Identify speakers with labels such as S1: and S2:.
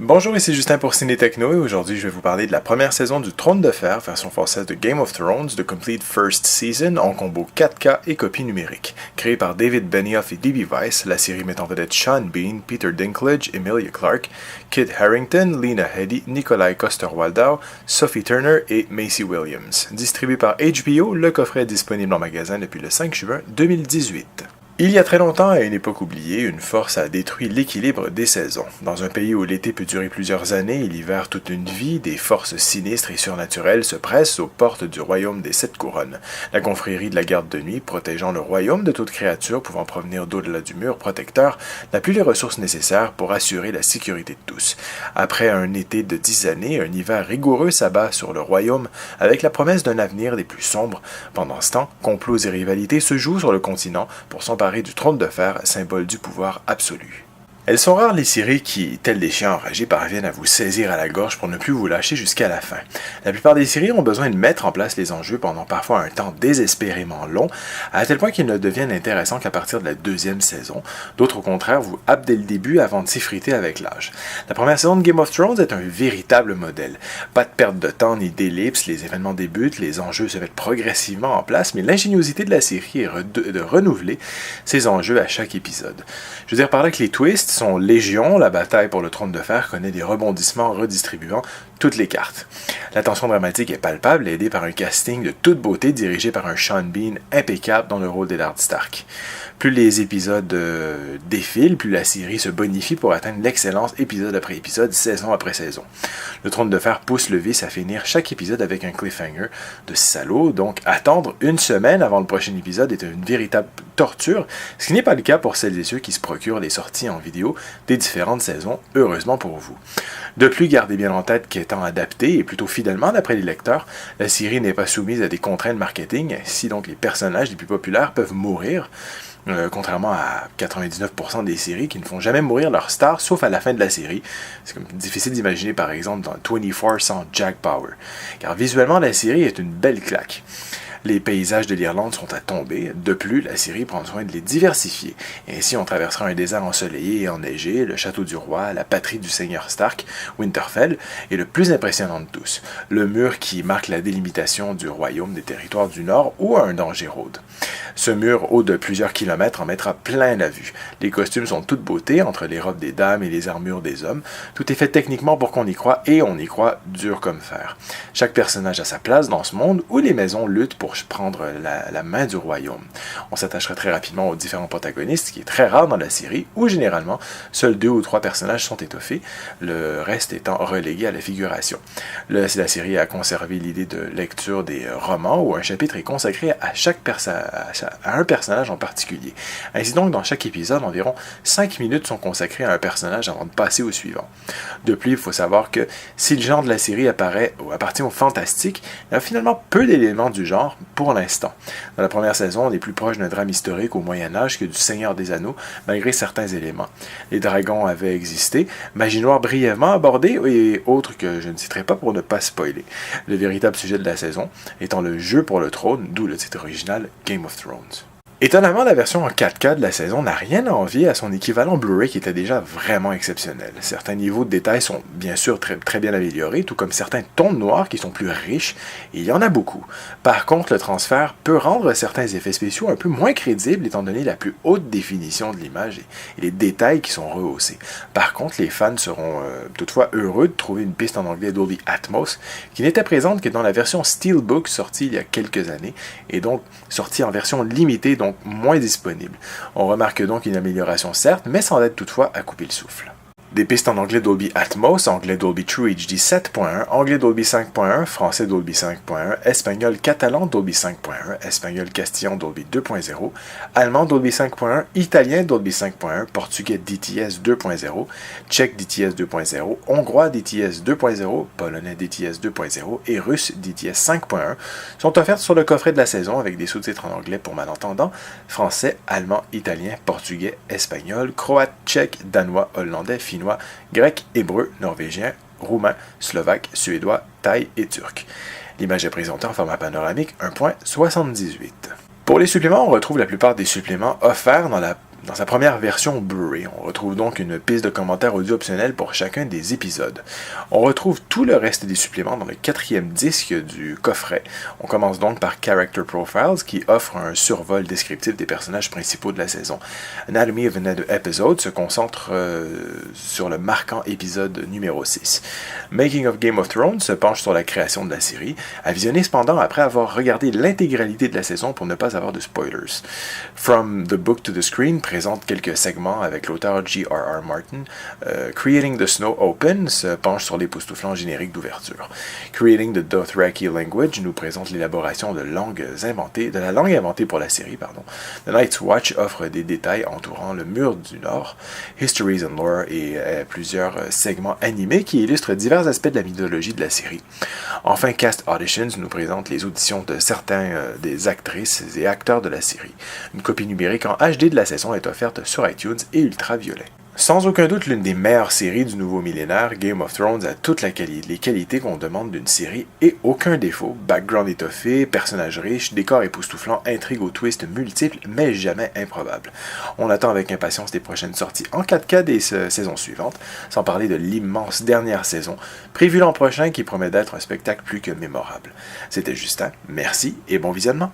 S1: Bonjour, ici Justin pour Ciné Techno et aujourd'hui je vais vous parler de la première saison du Trône de Fer, version française de Game of Thrones, The Complete First Season en combo 4K et copie numérique. Créée par David Benioff et D.B. Weiss, la série met en vedette Sean Bean, Peter Dinklage, Emilia Clarke, Kit Harington, Lena Headey, Nikolai Coster-Waldau, Sophie Turner et Macy Williams. Distribué par HBO, le coffret est disponible en magasin depuis le 5 juin 2018. Il y a très longtemps, à une époque oubliée, une force a détruit l'équilibre des saisons. Dans un pays où l'été peut durer plusieurs années et l'hiver toute une vie, des forces sinistres et surnaturelles se pressent aux portes du royaume des Sept Couronnes. La confrérie de la garde de nuit, protégeant le royaume de toute créature pouvant provenir d'au-delà du mur protecteur, n'a plus les ressources nécessaires pour assurer la sécurité de tous. Après un été de 10 années, un hiver rigoureux s'abat sur le royaume avec la promesse d'un avenir des plus sombres. Pendant ce temps, complots et rivalités se jouent sur le continent pour s'emparer du trône de fer, symbole du pouvoir absolu. Elles sont rares les séries qui, tels des chiens enragés, parviennent à vous saisir à la gorge pour ne plus vous lâcher jusqu'à la fin. La plupart des séries ont besoin de mettre en place les enjeux pendant parfois un temps désespérément long, à tel point qu'ils ne deviennent intéressants qu'à partir de la deuxième saison. D'autres au contraire vous happent dès le début avant de s'effriter avec l'âge. La première saison de Game of Thrones est un véritable modèle. Pas de perte de temps ni d'ellipse, les événements débutent, les enjeux se mettent progressivement en place, mais l'ingéniosité de la série est de renouveler ces enjeux à chaque épisode. Je veux dire par là que les twists sont légion, la bataille pour le trône de fer connaît des rebondissements redistribuant toutes les cartes. La tension dramatique est palpable, aidée par un casting de toute beauté dirigé par un Sean Bean impeccable dans le rôle d'Eddard Stark. Plus les épisodes défilent, plus la série se bonifie pour atteindre l'excellence épisode après épisode, saison après saison. Le trône de fer pousse le vice à finir chaque épisode avec un cliffhanger de salaud, donc attendre une semaine avant le prochain épisode est une véritable torture, ce qui n'est pas le cas pour celles et ceux qui se procurent les sorties en vidéo des différentes saisons, heureusement pour vous. De plus, gardez bien en tête qu'étant adaptée et plutôt fidèlement d'après les lecteurs, la série n'est pas soumise à des contraintes marketing, ainsi donc les personnages les plus populaires peuvent mourir, contrairement à 99% des séries qui ne font jamais mourir leur star sauf à la fin de la série. C'est comme difficile d'imaginer par exemple dans 24 sans Jack Bauer, car visuellement la série est une belle claque. Les paysages de l'Irlande sont à tomber. De plus, la série prend soin de les diversifier. Et ainsi, on traversera un désert ensoleillé et enneigé, le château du roi, la patrie du seigneur Stark, Winterfell, et le plus impressionnant de tous, le mur qui marque la délimitation du royaume des territoires du Nord où un danger rôde. Ce mur, haut de plusieurs kilomètres, en mettra plein la vue. Les costumes sont toute beauté, entre les robes des dames et les armures des hommes. Tout est fait techniquement pour qu'on y croit, et on y croit dur comme fer. Chaque personnage a sa place dans ce monde où les maisons luttent pour prendre la main du royaume. On s'attachera très rapidement aux différents protagonistes, ce qui est très rare dans la série, où généralement, seuls 2 ou 3 personnages sont étoffés, le reste étant relégué à la figuration. La série a conservé l'idée de lecture des romans, où un chapitre est consacré à un personnage en particulier. Ainsi donc, dans chaque épisode, environ 5 minutes sont consacrées à un personnage avant de passer au suivant. De plus, il faut savoir que si le genre de la série appartient au fantastique, il y a finalement peu d'éléments du genre pour l'instant. Dans la première saison, on est plus proche d'un drame historique au Moyen-Âge que du Seigneur des Anneaux, malgré certains éléments. Les dragons avaient existé, magie noire brièvement abordée et autres que je ne citerai pas pour ne pas spoiler. Le véritable sujet de la saison étant le jeu pour le trône, d'où le titre original Game of Thrones. Étonnamment, la version en 4K de la saison n'a rien à envier à son équivalent Blu-ray qui était déjà vraiment exceptionnel. Certains niveaux de détails sont bien sûr très bien améliorés, tout comme certains tons noirs qui sont plus riches, et il y en a beaucoup. Par contre, le transfert peut rendre certains effets spéciaux un peu moins crédibles étant donné la plus haute définition de l'image et les détails qui sont rehaussés. Par contre, les fans seront toutefois heureux de trouver une piste en anglais Dolby Atmos qui n'était présente que dans la version Steelbook sortie il y a quelques années, et donc sortie en version limitée, donc moins disponible. On remarque donc une amélioration certes, mais sans être toutefois à couper le souffle. Des pistes en anglais Dolby Atmos, anglais Dolby True HD 7.1, anglais Dolby 5.1, français Dolby 5.1, espagnol catalan Dolby 5.1, espagnol castillan Dolby 2.0, allemand Dolby 5.1, italien Dolby 5.1, portugais DTS 2.0, tchèque DTS 2.0, hongrois DTS 2.0, polonais DTS 2.0 et russe DTS 5.1 sont offertes sur le coffret de la saison avec des sous-titres en anglais pour malentendants, français, allemand, italien, portugais, espagnol, croate, tchèque, danois, hollandais, finnois, grec, hébreu, norvégien, roumain, slovaque, suédois, thaï et turc. L'image est présentée en format panoramique 1.78. Pour les suppléments, on retrouve la plupart des suppléments offerts dans la Dans sa première version Blu-ray, on retrouve donc une piste de commentaires audio optionnels pour chacun des épisodes. On retrouve tout le reste des suppléments dans le 4e disque du coffret. On commence donc par Character Profiles qui offre un survol descriptif des personnages principaux de la saison. Anatomy of an Episode se concentre sur le marquant épisode numéro 6. Making of Game of Thrones se penche sur la création de la série, à visionner cependant après avoir regardé l'intégralité de la saison pour ne pas avoir de spoilers. From the Book to the Screen présente quelques segments avec l'auteur G.R.R. Martin. Creating the Snow Open se penche sur l'époustouflant générique d'ouverture. Creating the Dothraki Language nous présente l'élaboration de la langue inventée pour la série. The Night's Watch offre des détails entourant le mur du Nord. Histories and Lore et plusieurs segments animés qui illustrent divers aspects de la mythologie de la série. Enfin, Cast Auditions nous présente les auditions de certains des actrices et acteurs de la série. Une copie numérique en HD de la saison est offerte sur iTunes et ultraviolet. Sans aucun doute l'une des meilleures séries du nouveau millénaire, Game of Thrones a toutes les qualités qu'on demande d'une série et aucun défaut. Background étoffé, personnages riches, décors époustouflants, intrigues aux twists multiples mais jamais improbables. On attend avec impatience les prochaines sorties en 4K des saisons suivantes, sans parler de l'immense dernière saison, prévue l'an prochain qui promet d'être un spectacle plus que mémorable. C'était Justin, merci et bon visionnement!